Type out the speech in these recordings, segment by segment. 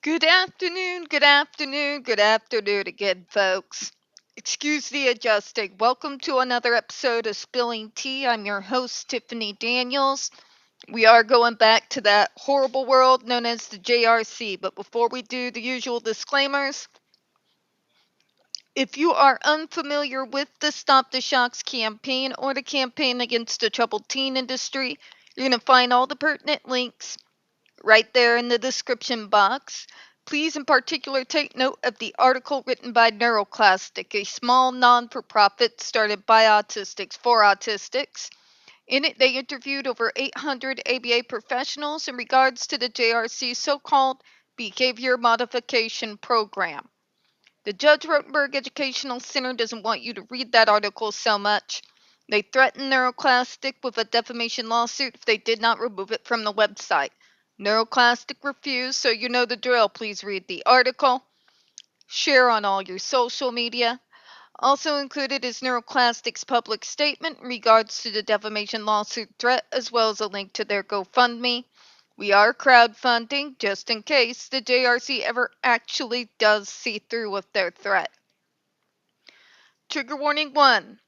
Good afternoon, good afternoon, good afternoon again, folks. Excuse the adjusting. Welcome to another episode of Spilling Tea. I'm your host, Tiffany Daniels. We are going back to that horrible world known as the JRC, but before we do the usual disclaimers, if you are unfamiliar with the Stop the Shocks campaign or the campaign against the troubled teen industry, you're going to find all the pertinent links right there in the description box. Please, in particular, take note of the article written by NeuroClastic, a small non-for-profit started by autistics for autistics. In it, they interviewed over 800 ABA professionals in regards to the JRC's so-called behavior modification program. The Judge Rotenberg Educational Center doesn't want you to read that article so much. They threatened NeuroClastic with a defamation lawsuit if they did not remove it from the website. NeuroClastic refused, so you know the drill. Please read the article. Share on all your social media. Also included is NeuroClastic's public statement in regards to the defamation lawsuit threat, as well as a link to their GoFundMe. We are crowdfunding just in case the JRC ever actually does see through with their threat. Trigger warning 1.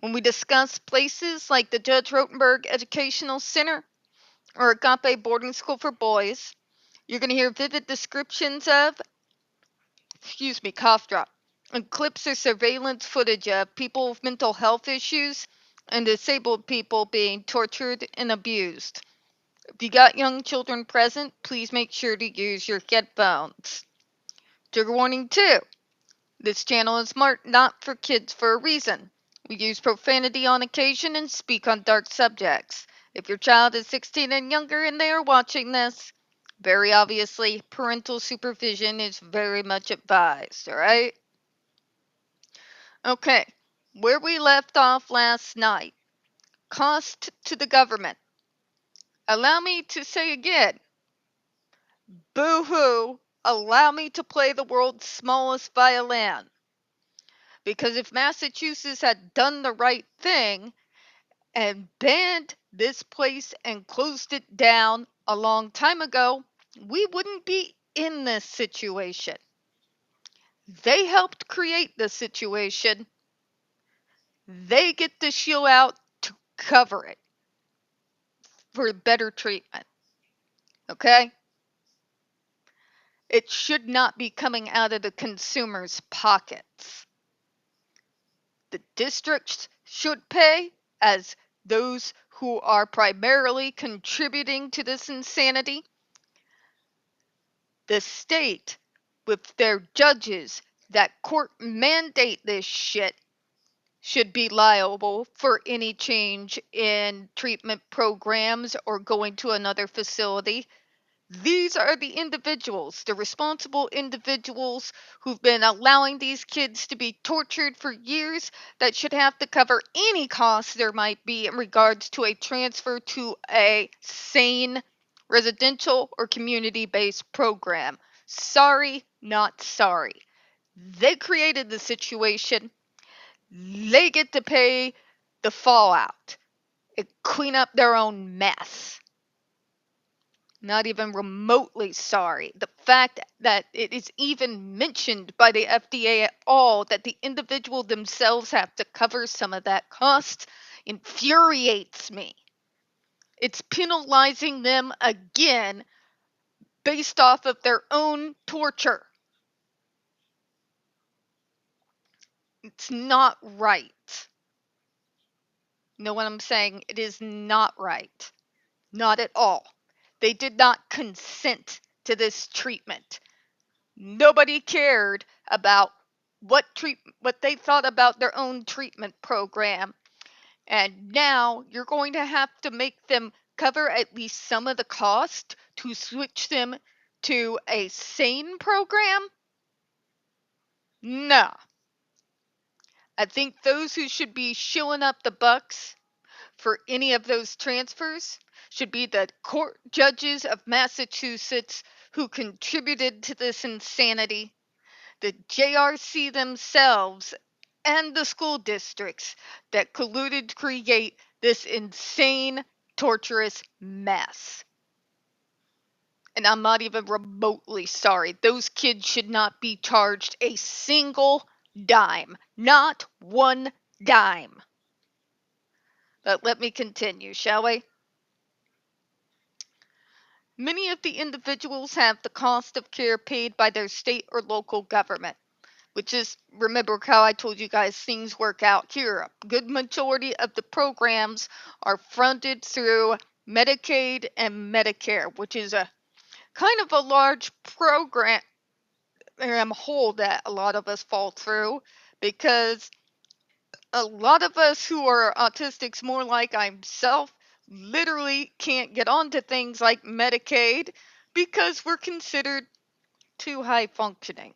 When we discuss places like the Judge Rotenberg Educational Center or Agape Boarding School for Boys, you're going to hear vivid descriptions of, cough drop, and clips or surveillance footage of people with mental health issues and disabled people being tortured and abused. If you got young children present, please make sure to use your headphones. Trigger warning 2. This channel is marked not for kids for a reason. We use profanity on occasion and speak on dark subjects. If your child is 16 and younger and they are watching this, very obviously, parental supervision is very much advised, alright? Okay, where we left off last night. Cost to the government. Allow me to say again, boo-hoo, allow me to play the world's smallest violin. Because if Massachusetts had done the right thing and banned this place and closed it down a long time ago, we wouldn't be in this situation. They helped create the situation. They get the shield out to cover it for better treatment. Okay? It should not be coming out of the consumer's pockets. The districts should pay as those who are primarily contributing to this insanity. The state, with their judges that court mandate this shit, should be liable for any change in treatment programs or going to another facility. These are the individuals, the responsible individuals who've been allowing these kids to be tortured for years, that should have to cover any costs there might be in regards to a transfer to a sane residential or community-based program. Sorry, not sorry. They created the situation. They get to pay the fallout and clean up their own mess. Not even remotely sorry. The fact that it is even mentioned by the FDA at all that the individual themselves have to cover some of that cost infuriates me. It's penalizing them again based off of their own torture. It's not right. You know what I'm saying? It is not right. Not at all. They did not consent to this treatment. Nobody cared about what they thought about their own treatment program. And now you're going to have to make them cover at least some of the cost to switch them to a sane program? No. I think those who should be shilling up the bucks for any of those transfers should be the court judges of Massachusetts who contributed to this insanity, the JRC themselves, and the school districts that colluded to create this insane, torturous mess. And I'm not even remotely sorry. Those kids should not be charged a single dime. Not one dime. But let me continue, shall we? Many of the individuals have the cost of care paid by their state or local government, which is, remember how I told you guys things work out here. A good majority of the programs are funded through Medicaid and Medicare, which is a kind of a large program hole that a lot of us fall through, because a lot of us who are autistics, more like myself, literally can't get onto things like Medicaid because we're considered too high functioning.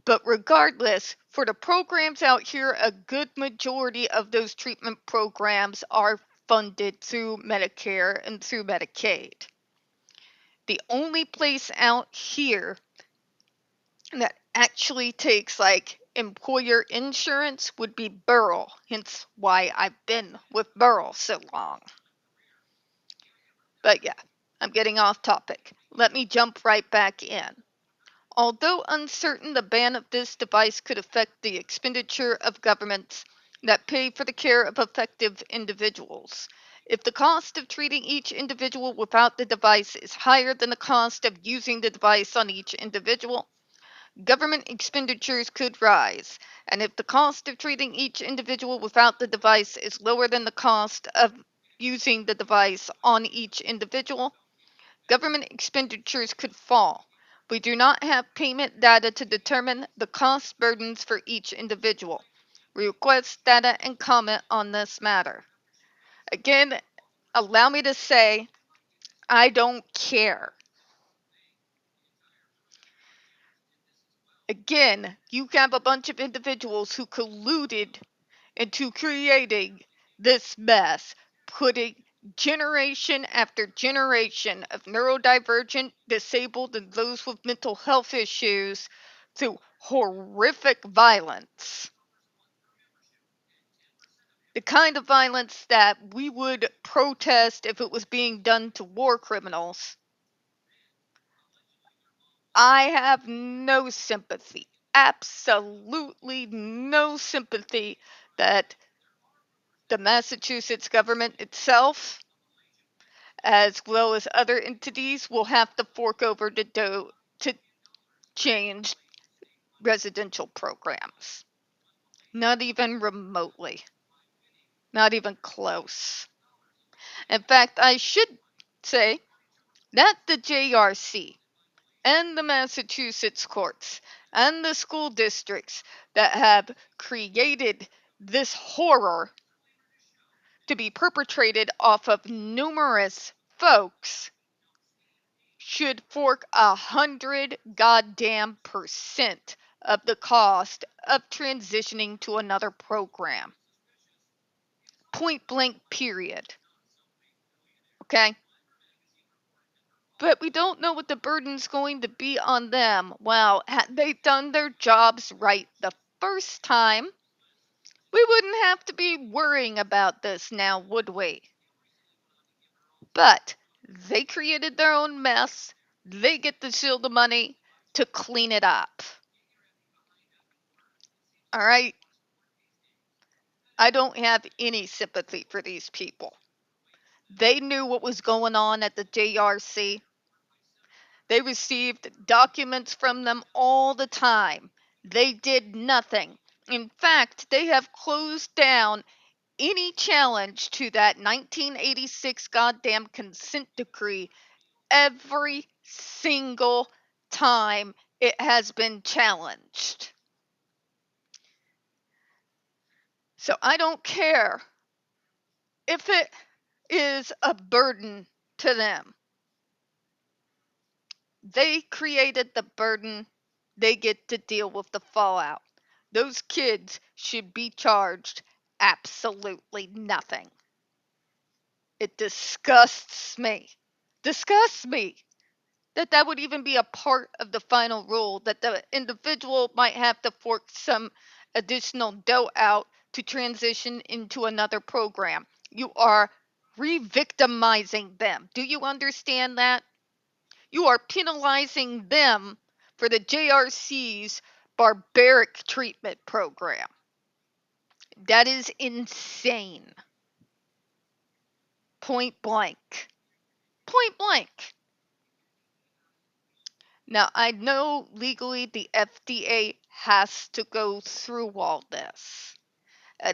But regardless, for the programs out here, a good majority of those treatment programs are funded through Medicare and through Medicaid. The only place out here that actually takes like employer insurance would be Burl, hence why I've been with Burl so long. But yeah, I'm getting off topic. Let me jump right back in. Although uncertain, the ban of this device could affect the expenditure of governments that pay for the care of affected individuals. If the cost of treating each individual without the device is higher than the cost of using the device on each individual, government expenditures could rise. And if the cost of treating each individual without the device is lower than the cost of using the device on each individual, government expenditures could fall. We do not have payment data to determine the cost burdens for each individual. We request data and comment on this matter. Again, allow me to say, I don't care. Again, you have a bunch of individuals who colluded into creating this mess, putting generation after generation of neurodivergent, disabled, and those with mental health issues through horrific violence. The kind of violence that we would protest if it was being done to war criminals. I have no sympathy, absolutely no sympathy that the Massachusetts government itself, as well as other entities, will have to fork over to change residential programs. Not even remotely. Not even close. In fact, I should say that the JRC and the Massachusetts courts and the school districts that have created this horror to be perpetrated off of numerous folks should fork 100 goddamn percent of the cost of transitioning to another program. Point blank, period. Okay? But we don't know what the burden's going to be on them. Well, had they done their jobs right the first time, we wouldn't have to be worrying about this now, would we? But they created their own mess. They get to steal the money to clean it up. All right? I don't have any sympathy for these people. They knew what was going on at the JRC. They received documents from them all the time. They did nothing. In fact, they have closed down any challenge to that 1986 goddamn consent decree every single time it has been challenged. So I don't care if it is a burden to them. They created the burden, they get to deal with the fallout. Those kids should be charged absolutely nothing. It disgusts me. Disgusts me that that would even be a part of the final rule, that the individual might have to fork some additional dough out to transition into another program. You are re-victimizing them. Do you understand that? You are penalizing them for the JRC's barbaric treatment program. That is insane. Point blank. Point blank. Now, I know legally the FDA has to go through all this.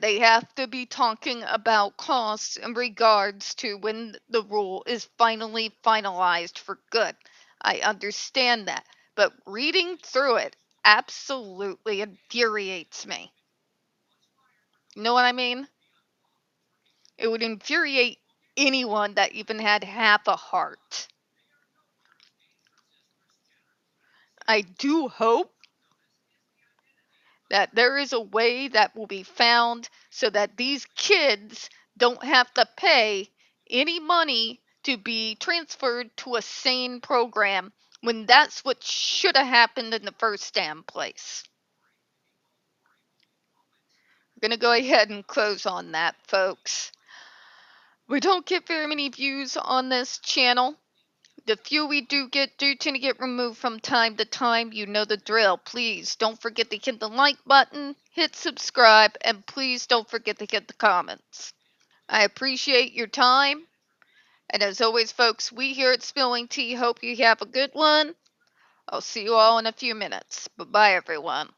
They have to be talking about costs in regards to when the rule is finally finalized for good. I understand that. But reading through it absolutely infuriates me. You know what I mean? It would infuriate anyone that even had half a heart. I do hope that there is a way that will be found so that these kids don't have to pay any money to be transferred to a sane program when that's what should have happened in the first damn place. We're going to go ahead and close on that, folks. We don't get very many views on this channel. The few we do get do tend to get removed from time to time. You know the drill. Please don't forget to hit the like button, hit subscribe, and please don't forget to hit the comments. I appreciate your time. And as always, folks, we here at Spilling Tea hope you have a good one. I'll see you all in a few minutes. Bye-bye, everyone.